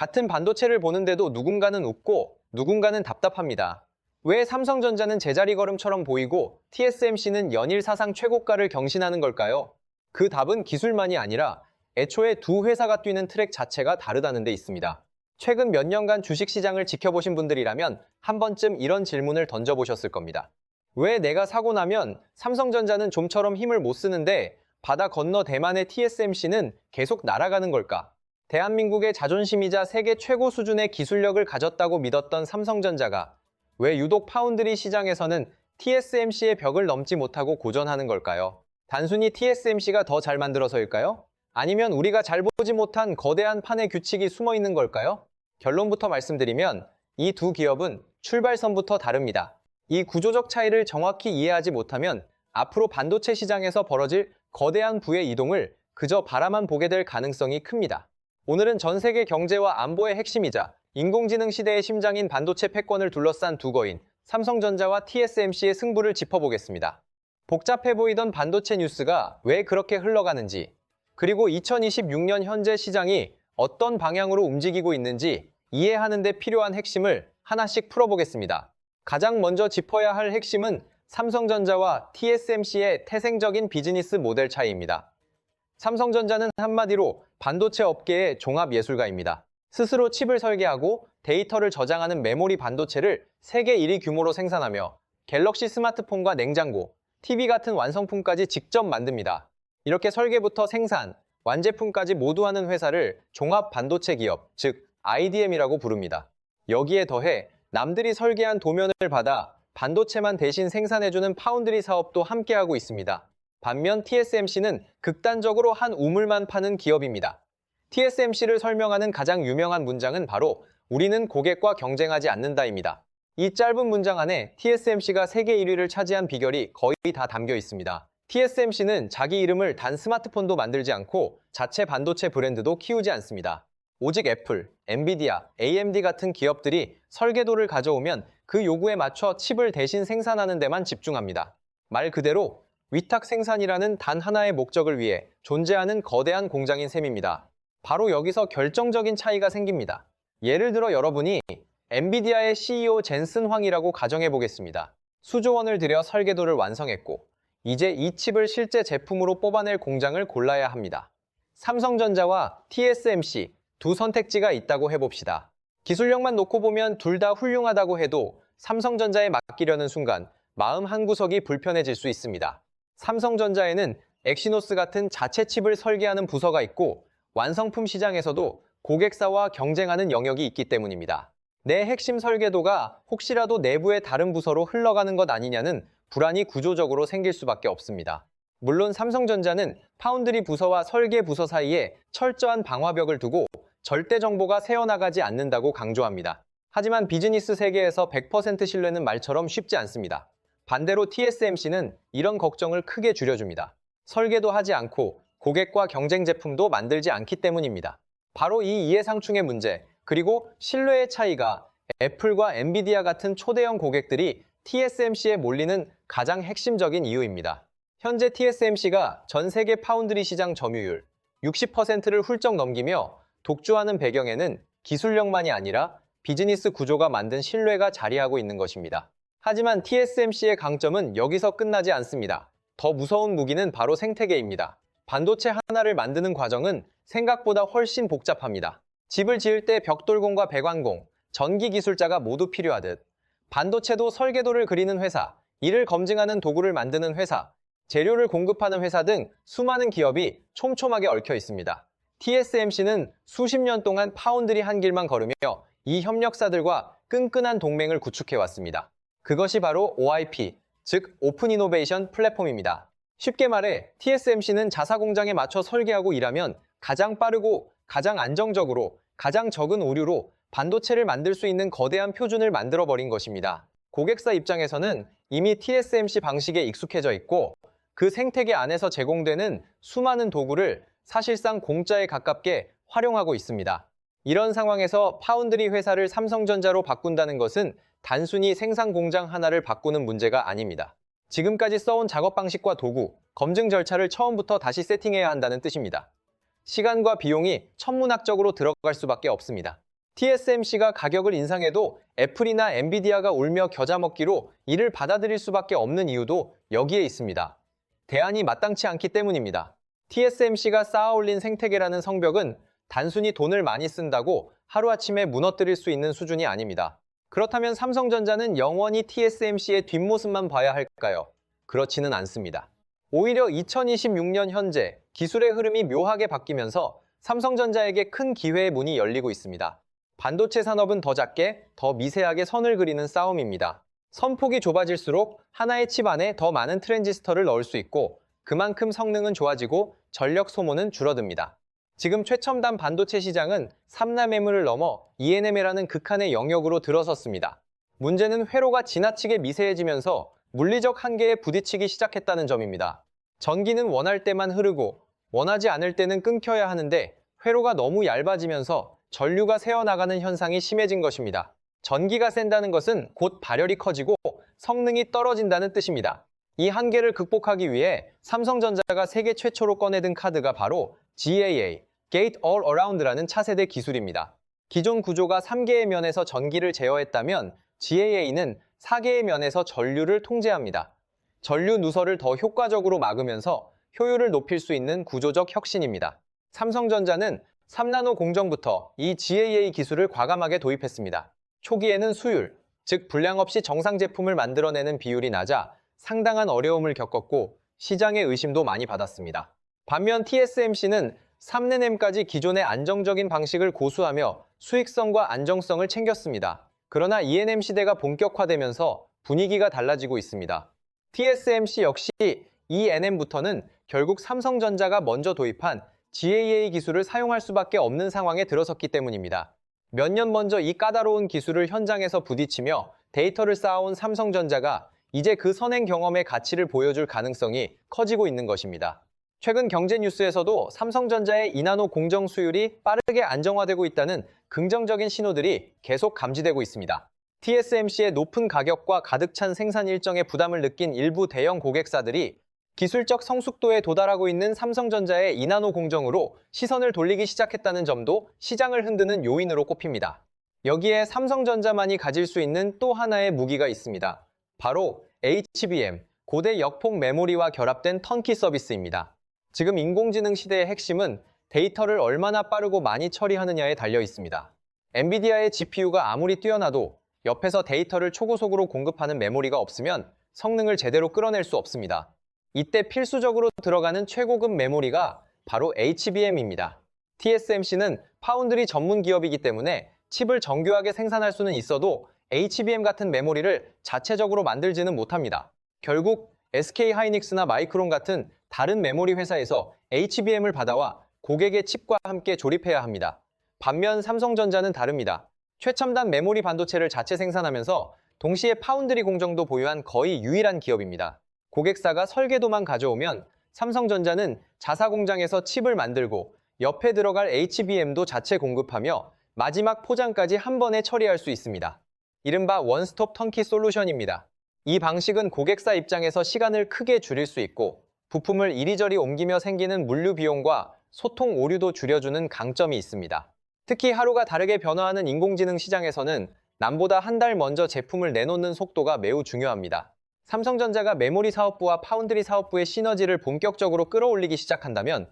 같은 반도체를 보는데도 누군가는 웃고 누군가는 답답합니다. 왜 삼성전자는 제자리 걸음처럼 보이고 TSMC는 연일 사상 최고가를 경신하는 걸까요? 그 답은 기술만이 아니라 애초에 두 회사가 뛰는 트랙 자체가 다르다는 데 있습니다. 최근 몇 년간 주식시장을 지켜보신 분들이라면 한 번쯤 이런 질문을 던져보셨을 겁니다. 왜 내가 사고 나면 삼성전자는 좀처럼 힘을 못 쓰는데 바다 건너 대만의 TSMC는 계속 날아가는 걸까? 대한민국의 자존심이자 세계 최고 수준의 기술력을 가졌다고 믿었던 삼성전자가 왜 유독 파운드리 시장에서는 TSMC의 벽을 넘지 못하고 고전하는 걸까요? 단순히 TSMC가 더 잘 만들어서일까요? 아니면 우리가 잘 보지 못한 거대한 판의 규칙이 숨어 있는 걸까요? 결론부터 말씀드리면 이 두 기업은 출발선부터 다릅니다. 이 구조적 차이를 정확히 이해하지 못하면 앞으로 반도체 시장에서 벌어질 거대한 부의 이동을 그저 바라만 보게 될 가능성이 큽니다. 오늘은 전 세계 경제와 안보의 핵심이자 인공지능 시대의 심장인 반도체 패권을 둘러싼 두 거인 삼성전자와 TSMC의 승부를 짚어보겠습니다. 복잡해 보이던 반도체 뉴스가 왜 그렇게 흘러가는지, 그리고 2026년 현재 시장이 어떤 방향으로 움직이고 있는지 이해하는 데 필요한 핵심을 하나씩 풀어보겠습니다. 가장 먼저 짚어야 할 핵심은 삼성전자와 TSMC의 태생적인 비즈니스 모델 차이입니다. 삼성전자는 한마디로 반도체 업계의 종합예술가입니다. 스스로 칩을 설계하고 데이터를 저장하는 메모리 반도체를 세계 1위 규모로 생산하며 갤럭시 스마트폰과 냉장고, TV 같은 완성품까지 직접 만듭니다. 이렇게 설계부터 생산, 완제품까지 모두 하는 회사를 종합 반도체 기업, 즉 IDM이라고 부릅니다. 여기에 더해 남들이 설계한 도면을 받아 반도체만 대신 생산해주는 파운드리 사업도 함께하고 있습니다. 반면 TSMC는 극단적으로 한 우물만 파는 기업입니다. TSMC를 설명하는 가장 유명한 문장은 바로 "우리는 고객과 경쟁하지 않는다입니다. 이 짧은 문장 안에 TSMC가 세계 1위를 차지한 비결이 거의 다 담겨 있습니다. TSMC는 자기 이름을 단 스마트폰도 만들지 않고 자체 반도체 브랜드도 키우지 않습니다. 오직 애플, 엔비디아, AMD 같은 기업들이 설계도를 가져오면 그 요구에 맞춰 칩을 대신 생산하는 데만 집중합니다. 말 그대로 위탁 생산이라는 단 하나의 목적을 위해 존재하는 거대한 공장인 셈입니다. 바로 여기서 결정적인 차이가 생깁니다. 예를 들어 여러분이 엔비디아의 CEO 젠슨 황이라고 가정해 보겠습니다. 수조 원을 들여 설계도를 완성했고 이제 이 칩을 실제 제품으로 뽑아낼 공장을 골라야 합니다. 삼성전자와 TSMC 두 선택지가 있다고 해봅시다. 기술력만 놓고 보면 둘 다 훌륭하다고 해도 삼성전자에 맡기려는 순간 마음 한구석이 불편해질 수 있습니다. 삼성전자에는 엑시노스 같은 자체 칩을 설계하는 부서가 있고 완성품 시장에서도 고객사와 경쟁하는 영역이 있기 때문입니다. 내 핵심 설계도가 혹시라도 내부의 다른 부서로 흘러가는 것 아니냐는 불안이 구조적으로 생길 수밖에 없습니다. 물론 삼성전자는 파운드리 부서와 설계 부서 사이에 철저한 방화벽을 두고 절대 정보가 새어나가지 않는다고 강조합니다. 하지만 비즈니스 세계에서 100% 신뢰는 말처럼 쉽지 않습니다. 반대로 TSMC는 이런 걱정을 크게 줄여줍니다. 설계도 하지 않고 고객과 경쟁 제품도 만들지 않기 때문입니다. 바로 이 이해상충의 문제, 그리고 신뢰의 차이가 애플과 엔비디아 같은 초대형 고객들이 TSMC에 몰리는 가장 핵심적인 이유입니다. 현재 TSMC가 전 세계 파운드리 시장 점유율 60%를 훌쩍 넘기며 독주하는 배경에는 기술력만이 아니라 비즈니스 구조가 만든 신뢰가 자리하고 있는 것입니다. 하지만 TSMC의 강점은 여기서 끝나지 않습니다. 더 무서운 무기는 바로 생태계입니다. 반도체 하나를 만드는 과정은 생각보다 훨씬 복잡합니다. 집을 지을 때 벽돌공과 배관공, 전기 기술자가 모두 필요하듯 반도체도 설계도를 그리는 회사, 이를 검증하는 도구를 만드는 회사, 재료를 공급하는 회사 등 수많은 기업이 촘촘하게 얽혀 있습니다. TSMC는 수십 년 동안 파운드리 한 길만 걸으며 이 협력사들과 끈끈한 동맹을 구축해왔습니다. 그것이 바로 OIP, 즉 오픈 이노베이션 플랫폼입니다. 쉽게 말해 TSMC는 자사 공장에 맞춰 설계하고 일하면 가장 빠르고 가장 안정적으로 가장 적은 오류로 반도체를 만들 수 있는 거대한 표준을 만들어버린 것입니다. 고객사 입장에서는 이미 TSMC 방식에 익숙해져 있고 그 생태계 안에서 제공되는 수많은 도구를 사실상 공짜에 가깝게 활용하고 있습니다. 이런 상황에서 파운드리 회사를 삼성전자로 바꾼다는 것은 단순히 생산 공장 하나를 바꾸는 문제가 아닙니다. 지금까지 써온 작업 방식과 도구, 검증 절차를 처음부터 다시 세팅해야 한다는 뜻입니다. 시간과 비용이 천문학적으로 들어갈 수밖에 없습니다. TSMC가 가격을 인상해도 애플이나 엔비디아가 울며 겨자 먹기로 이를 받아들일 수밖에 없는 이유도 여기에 있습니다. 대안이 마땅치 않기 때문입니다. TSMC가 쌓아올린 생태계라는 성벽은 단순히 돈을 많이 쓴다고 하루아침에 무너뜨릴 수 있는 수준이 아닙니다. 그렇다면 삼성전자는 영원히 TSMC의 뒷모습만 봐야 할까요? 그렇지는 않습니다. 오히려 2026년 현재 기술의 흐름이 묘하게 바뀌면서 삼성전자에게 큰 기회의 문이 열리고 있습니다. 반도체 산업은 더 작게, 더 미세하게 선을 그리는 싸움입니다. 선폭이 좁아질수록 하나의 칩 안에 더 많은 트랜지스터를 넣을 수 있고 그만큼 성능은 좋아지고 전력 소모는 줄어듭니다. 지금 최첨단 반도체 시장은 3나노미터를 넘어 2nm라는 극한의 영역으로 들어섰습니다. 문제는 회로가 지나치게 미세해지면서 물리적 한계에 부딪히기 시작했다는 점입니다. 전기는 원할 때만 흐르고 원하지 않을 때는 끊겨야 하는데 회로가 너무 얇아지면서 전류가 새어나가는 현상이 심해진 것입니다. 전기가 샌다는 것은 곧 발열이 커지고 성능이 떨어진다는 뜻입니다. 이 한계를 극복하기 위해 삼성전자가 세계 최초로 꺼내든 카드가 바로 GAA, Gate All Around라는 차세대 기술입니다. 기존 구조가 3개의 면에서 전기를 제어했다면 GAA는 4개의 면에서 전류를 통제합니다. 전류 누설을 더 효과적으로 막으면서 효율을 높일 수 있는 구조적 혁신입니다. 삼성전자는 3나노 공정부터 이 GAA 기술을 과감하게 도입했습니다. 초기에는 수율, 즉 불량 없이 정상 제품을 만들어내는 비율이 낮아 상당한 어려움을 겪었고 시장의 의심도 많이 받았습니다. 반면 TSMC는 3nm까지 기존의 안정적인 방식을 고수하며 수익성과 안정성을 챙겼습니다. 그러나 2nm 시대가 본격화되면서 분위기가 달라지고 있습니다. TSMC 역시 2nm부터는 결국 삼성전자가 먼저 도입한 GAA 기술을 사용할 수밖에 없는 상황에 들어섰기 때문입니다. 몇 년 먼저 이 까다로운 기술을 현장에서 부딪히며 데이터를 쌓아온 삼성전자가 이제 그 선행 경험의 가치를 보여줄 가능성이 커지고 있는 것입니다. 최근 경제 뉴스에서도 삼성전자의 2나노 공정 수율이 빠르게 안정화되고 있다는 긍정적인 신호들이 계속 감지되고 있습니다. TSMC의 높은 가격과 가득 찬 생산 일정에 부담을 느낀 일부 대형 고객사들이 기술적 성숙도에 도달하고 있는 삼성전자의 2나노 공정으로 시선을 돌리기 시작했다는 점도 시장을 흔드는 요인으로 꼽힙니다. 여기에 삼성전자만이 가질 수 있는 또 하나의 무기가 있습니다. 바로 HBM, 고대 역폭 메모리와 결합된 턴키 서비스입니다. 지금 인공지능 시대의 핵심은 데이터를 얼마나 빠르고 많이 처리하느냐에 달려 있습니다. 엔비디아의 GPU가 아무리 뛰어나도 옆에서 데이터를 초고속으로 공급하는 메모리가 없으면 성능을 제대로 끌어낼 수 없습니다. 이때 필수적으로 들어가는 최고급 메모리가 바로 HBM입니다. TSMC는 파운드리 전문 기업이기 때문에 칩을 정교하게 생산할 수는 있어도 HBM 같은 메모리를 자체적으로 만들지는 못합니다. 결국 SK하이닉스나 마이크론 같은 다른 메모리 회사에서 HBM을 받아와 고객의 칩과 함께 조립해야 합니다. 반면 삼성전자는 다릅니다. 최첨단 메모리 반도체를 자체 생산하면서 동시에 파운드리 공정도 보유한 거의 유일한 기업입니다. 고객사가 설계도만 가져오면 삼성전자는 자사 공장에서 칩을 만들고 옆에 들어갈 HBM도 자체 공급하며 마지막 포장까지 한 번에 처리할 수 있습니다. 이른바 원스톱 턴키 솔루션입니다. 이 방식은 고객사 입장에서 시간을 크게 줄일 수 있고 부품을 이리저리 옮기며 생기는 물류 비용과 소통 오류도 줄여주는 강점이 있습니다. 특히 하루가 다르게 변화하는 인공지능 시장에서는 남보다 한 달 먼저 제품을 내놓는 속도가 매우 중요합니다. 삼성전자가 메모리 사업부와 파운드리 사업부의 시너지를 본격적으로 끌어올리기 시작한다면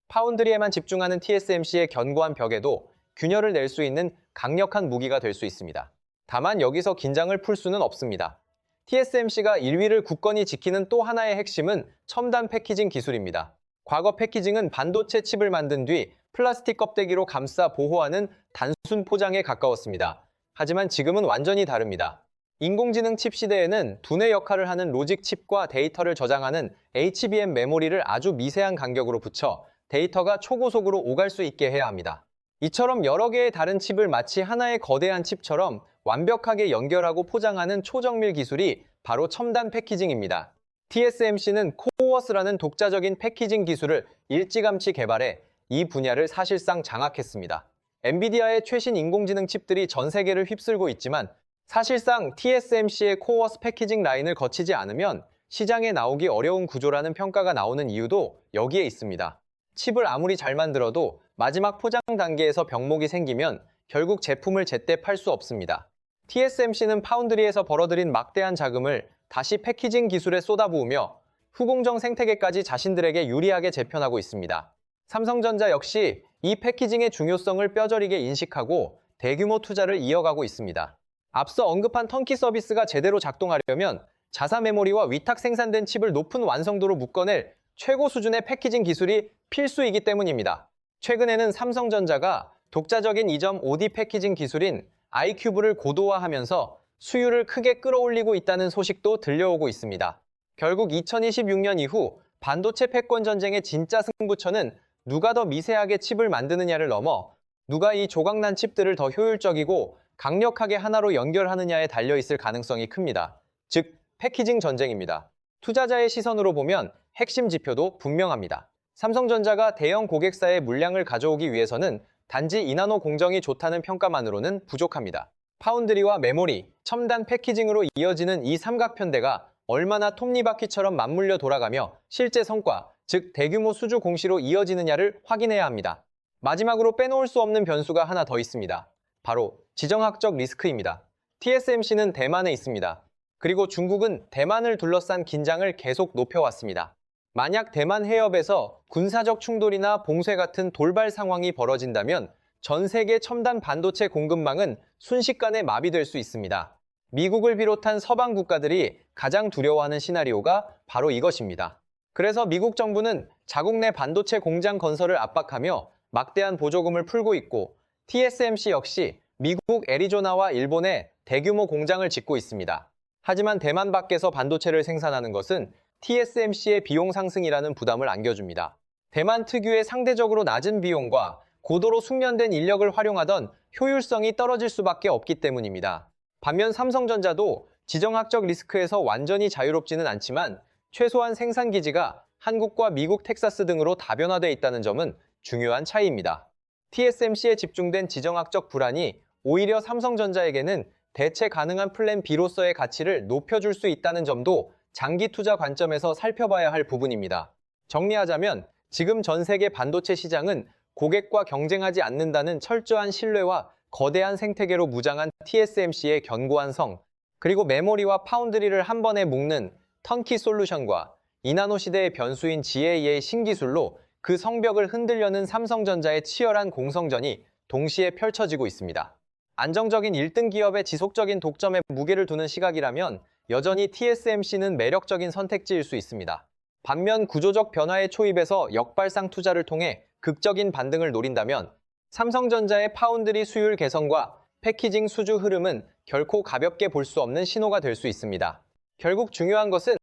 파운드리에만 집중하는 TSMC의 견고한 벽에도 균열을 낼 수 있는 강력한 무기가 될 수 있습니다. 다만 여기서 긴장을 풀 수는 없습니다. TSMC가 1위를 굳건히 지키는 또 하나의 핵심은 첨단 패키징 기술입니다. 과거 패키징은 반도체 칩을 만든 뒤 플라스틱 껍데기로 감싸 보호하는 단순 포장에 가까웠습니다. 하지만 지금은 완전히 다릅니다. 인공지능 칩 시대에는 두뇌 역할을 하는 로직 칩과 데이터를 저장하는 HBM 메모리를 아주 미세한 간격으로 붙여 데이터가 초고속으로 오갈 수 있게 해야 합니다. 이처럼 여러 개의 다른 칩을 마치 하나의 거대한 칩처럼 완벽하게 연결하고 포장하는 초정밀 기술이 바로 첨단 패키징입니다. TSMC는 코어스라는 독자적인 패키징 기술을 일찌감치 개발해 이 분야를 사실상 장악했습니다. 엔비디아의 최신 인공지능 칩들이 전 세계를 휩쓸고 있지만 사실상 TSMC의 코어스 패키징 라인을 거치지 않으면 시장에 나오기 어려운 구조라는 평가가 나오는 이유도 여기에 있습니다. 칩을 아무리 잘 만들어도 마지막 포장 단계에서 병목이 생기면 결국 제품을 제때 팔 수 없습니다. TSMC는 파운드리에서 벌어들인 막대한 자금을 다시 패키징 기술에 쏟아부으며 후공정 생태계까지 자신들에게 유리하게 재편하고 있습니다. 삼성전자 역시 이 패키징의 중요성을 뼈저리게 인식하고 대규모 투자를 이어가고 있습니다. 앞서 언급한 턴키 서비스가 제대로 작동하려면 자사 메모리와 위탁 생산된 칩을 높은 완성도로 묶어낼 최고 수준의 패키징 기술이 필수이기 때문입니다. 최근에는 삼성전자가 독자적인 2.5D 패키징 기술인 iCube를 고도화하면서 수율을 크게 끌어올리고 있다는 소식도 들려오고 있습니다. 결국 2026년 이후 반도체 패권 전쟁의 진짜 승부처는 누가 더 미세하게 칩을 만드느냐를 넘어 누가 이 조각난 칩들을 더 효율적이고 강력하게 하나로 연결하느냐에 달려있을 가능성이 큽니다. 즉, 패키징 전쟁입니다. 투자자의 시선으로 보면 핵심 지표도 분명합니다. 삼성전자가 대형 고객사의 물량을 가져오기 위해서는 단지 이나노 공정이 좋다는 평가만으로는 부족합니다. 파운드리와 메모리, 첨단 패키징으로 이어지는 이 삼각편대가 얼마나 톱니바퀴처럼 맞물려 돌아가며 실제 성과, 즉 대규모 수주 공시로 이어지느냐를 확인해야 합니다. 마지막으로 빼놓을 수 없는 변수가 하나 더 있습니다. 바로 지정학적 리스크입니다. TSMC는 대만에 있습니다. 그리고 중국은 대만을 둘러싼 긴장을 계속 높여왔습니다. 만약 대만 해협에서 군사적 충돌이나 봉쇄 같은 돌발 상황이 벌어진다면 전 세계 첨단 반도체 공급망은 순식간에 마비될 수 있습니다. 미국을 비롯한 서방 국가들이 가장 두려워하는 시나리오가 바로 이것입니다. 그래서 미국 정부는 자국 내 반도체 공장 건설을 압박하며 막대한 보조금을 풀고 있고 TSMC 역시 미국 애리조나와 일본에 대규모 공장을 짓고 있습니다. 하지만 대만 밖에서 반도체를 생산하는 것은 TSMC의 비용 상승이라는 부담을 안겨줍니다. 대만 특유의 상대적으로 낮은 비용과 고도로 숙련된 인력을 활용하던 효율성이 떨어질 수밖에 없기 때문입니다. 반면 삼성전자도 지정학적 리스크에서 완전히 자유롭지는 않지만 최소한 생산 기지가 한국과 미국 텍사스 등으로 다변화되어 있다는 점은 중요한 차이입니다. TSMC에 집중된 지정학적 불안이 오히려 삼성전자에게는 대체 가능한 플랜 B로서의 가치를 높여줄 수 있다는 점도 장기 투자 관점에서 살펴봐야 할 부분입니다. 정리하자면 지금 전 세계 반도체 시장은 고객과 경쟁하지 않는다는 철저한 신뢰와 거대한 생태계로 무장한 TSMC의 견고한 성, 그리고 메모리와 파운드리를 한 번에 묶는 턴키 솔루션과 이나노 시대의 변수인 GA의 신기술로 그 성벽을 흔들려는 삼성전자의 치열한 공성전이 동시에 펼쳐지고 있습니다. 안정적인 1등 기업의 지속적인 독점에 무게를 두는 시각이라면 여전히 TSMC는 매력적인 선택지일 수 있습니다. 반면 구조적 변화의 초입에서 역발상 투자를 통해 극적인 반등을 노린다면 삼성전자의 파운드리 수율 개선과 패키징 수주 흐름은 결코 가볍게 볼 수 없는 신호가 될 수 있습니다. 결국 중요한 것은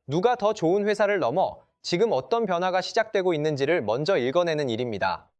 누가 더 좋은 회사를 넘어 지금 어떤 변화가 시작되고 있는지를 먼저 읽어내는 일입니다.